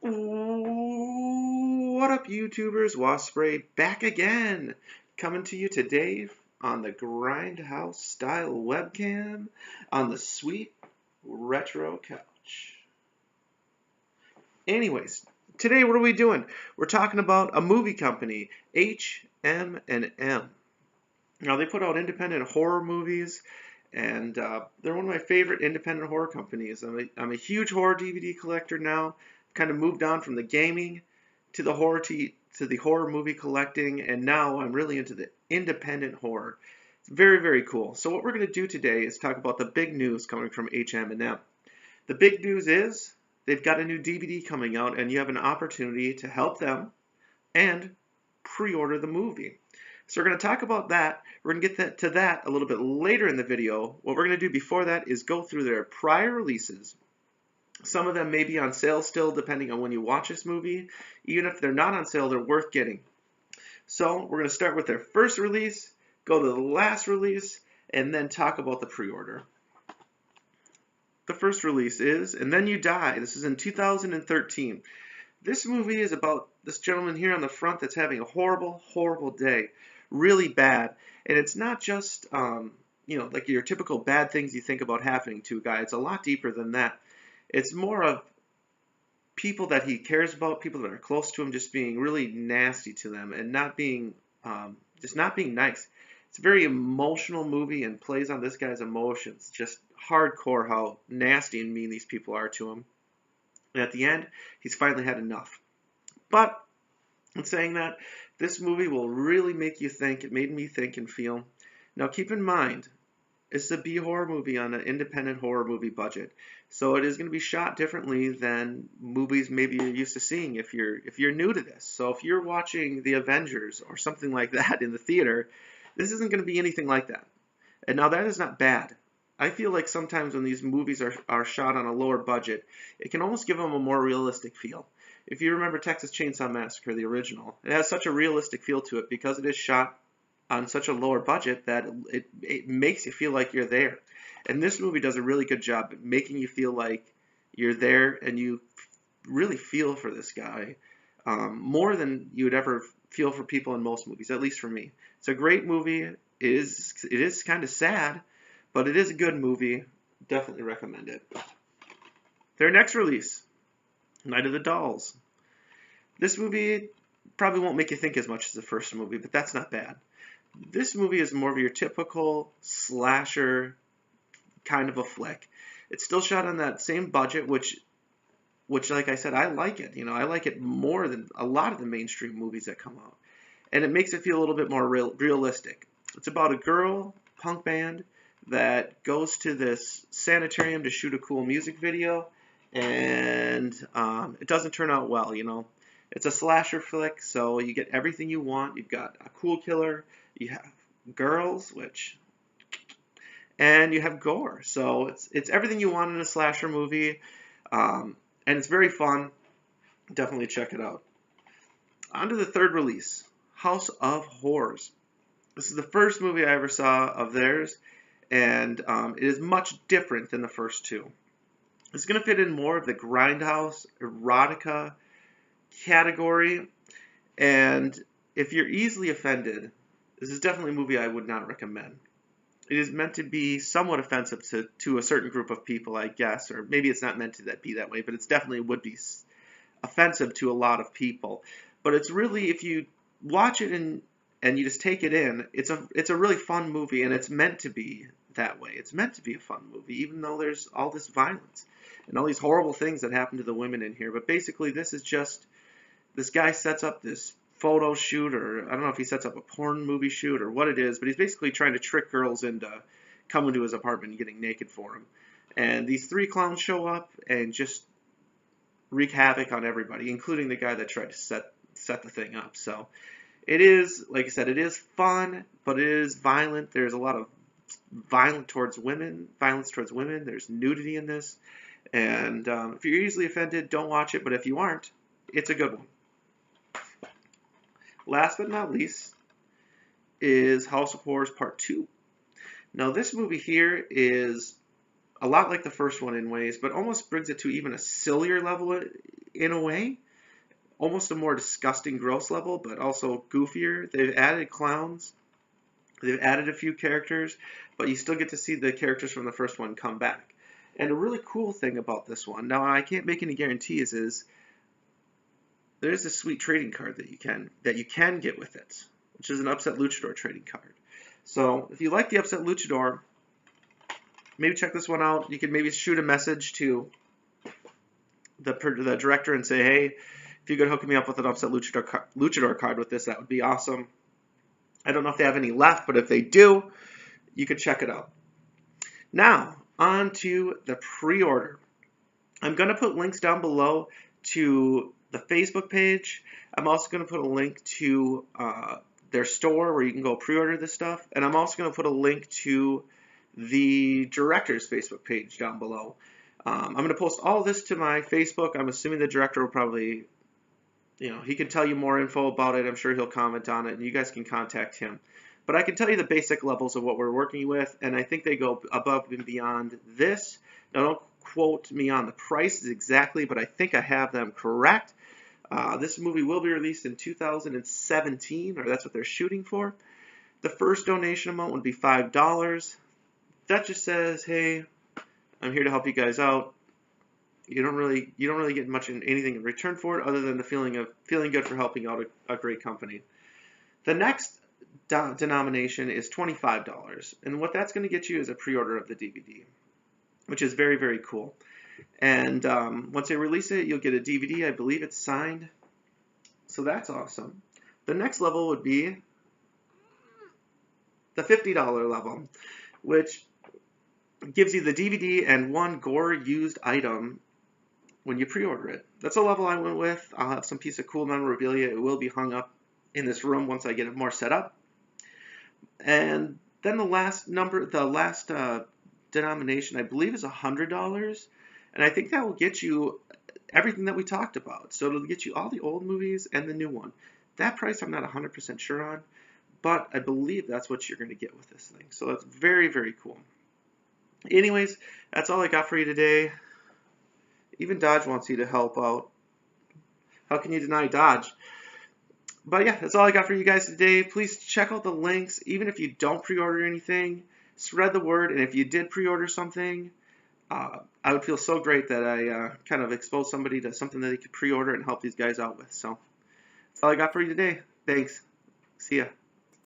What up, YouTubers? Wasp Spray back again, coming to you today on the Grindhouse style webcam on the sweet retro couch. Anyways, today what are we doing? We're talking about a movie company, HM&M. Now they put out independent horror movies, and they're one of my favorite independent horror companies. I'm a huge horror DVD collector now. Kind of moved on from the gaming to the horror movie collecting, and now I'm really into the independent horror. It's very, very cool. So what we're going to do today is talk about the big news coming from HM&M. The big news is they've got a new DVD coming out, and you have an opportunity to help them and pre-order the movie. So we're going to talk about that. We're going to get to that a little bit later in the video. What we're going to do before that is go through their prior releases. Some of them may be on sale still, depending on when you watch this movie. Even if they're not on sale, they're worth getting. So we're going to start with their first release, go to the last release, and then talk about the pre-order. The first release is And Then You Die. This is in 2013. This movie is about this gentleman here on the front that's having a horrible, horrible day. Really bad. And it's not just, like your typical bad things you think about happening to a guy. It's a lot deeper than that. It's more of people that he cares about, people that are close to him, just being really nasty to them and not being, just not being nice. It's a very emotional movie and plays on this guy's emotions. Just hardcore how nasty and mean these people are to him. And at the end, he's finally had enough. But in saying that, this movie will really make you think. It made me think and feel. Now keep in mind, it's a B horror movie on an independent horror movie budget. So it is going to be shot differently than movies maybe you're used to seeing if you're new to this. So if you're watching The Avengers or something like that in the theater, this isn't going to be anything like that. And now that is not bad. I feel like sometimes when these movies are shot on a lower budget, it can almost give them a more realistic feel. If you remember Texas Chainsaw Massacre, the original, it has such a realistic feel to it because it is shot on such a lower budget that it makes you feel like you're there. And this movie does a really good job at making you feel like you're there and you really feel for this guy more than you would ever feel for people in most movies, at least for me. It's a great movie. It is kind of sad, but it is a good movie. Definitely recommend it. Their next release, Night of the Dolls. This movie probably won't make you think as much as the first movie, but that's not bad. This movie is more of your typical slasher kind of a flick. It's still shot on that same budget, which like I said, I like it. I like it more than a lot of the mainstream movies that come out. And it makes it feel a little bit more realistic. It's about a girl punk band that goes to this sanitarium to shoot a cool music video, and it doesn't turn out well. It's a slasher flick, so you get everything you want. You've got a cool killer, you have girls, and you have gore. So it's everything you want in a slasher movie, and it's very fun. Definitely check it out. On to the third release, House of Horrors. This is the first movie I ever saw of theirs, and it is much different than the first two. It's going to fit in more of the grindhouse erotica category, and if you're easily offended, this is definitely a movie I would not recommend. It is meant to be somewhat offensive to a certain group of people, I guess, or maybe it's not meant to be that way, but it's definitely would be offensive to a lot of people. But it's really, if you watch it and you just take it in, it's a really fun movie, and it's meant to be that way. It's meant to be a fun movie, even though there's all this violence and all these horrible things that happen to the women in here. But basically, this is just, this guy sets up this photo shoot, or I don't know if he sets up a porn movie shoot or what it is, but he's basically trying to trick girls into coming to his apartment and getting naked for him. And these three clowns show up and just wreak havoc on everybody, including the guy that tried to set the thing up. So it is, like I said, it is fun, but it is violent. There's a lot of violence towards women. There's nudity in this. And if you're easily offended, don't watch it. But if you aren't, it's a good one. Last but not least is House of Horrors Part 2. Now this movie here is a lot like the first one in ways, but almost brings it to even a sillier level in a way. Almost a more disgusting, gross level, but also goofier. They've added clowns. They've added a few characters, but you still get to see the characters from the first one come back. And a really cool thing about this one, now I can't make any guarantees, is there's a sweet trading card that you can get with it, which is an Upset Luchador trading card. So if you like the Upset Luchador, maybe check this one out. You can maybe shoot a message to the director and say, hey, if you could hook me up with an Upset Luchador card with this, that would be awesome. I don't know if they have any left, but if they do, you could check it out. Now, on to the pre-order. I'm going to put links down below to the Facebook page. I'm also going to put a link to their store where you can go pre-order this stuff. And I'm also going to put a link to the director's Facebook page down below. I'm going to post all this to my Facebook. I'm assuming the director will probably, he can tell you more info about it. I'm sure he'll comment on it, and you guys can contact him. But I can tell you the basic levels of what we're working with, and I think they go above and beyond this. Now, don't quote me on the prices exactly, but I think I have them correct. This movie will be released in 2017, or that's what they're shooting for. The first donation amount would be $5. That just says, hey, I'm here to help you guys out. You don't really get much anything in return for it, other than the feeling good for helping out a great company. The next denomination is $25, and what that's going to get you is a pre-order of the DVD, which is very, very cool. And once they release it, you'll get a DVD. I believe it's signed, so that's awesome. The next level would be the $50 level, which gives you the DVD and one gore-used item when you pre-order it. That's a level I went with. I'll have some piece of cool memorabilia. It will be hung up in this room once I get it more set up. And then the last denomination, I believe, is $100, and I think that will get you everything that we talked about. So it'll get you all the old movies and the new one. That price I'm not 100% sure on, but I believe that's what you're going to get with this thing. So that's very, very cool. Anyways, that's all I got for you today. Even Dodge wants you to help out. How can you deny Dodge? But yeah, that's all I got for you guys today. Please check out the links. Even if you don't pre-order anything, spread the word. And if you did pre-order something, I would feel so great that I kind of exposed somebody to something that they could pre-order and help these guys out with. So that's all I got for you today. Thanks. See ya.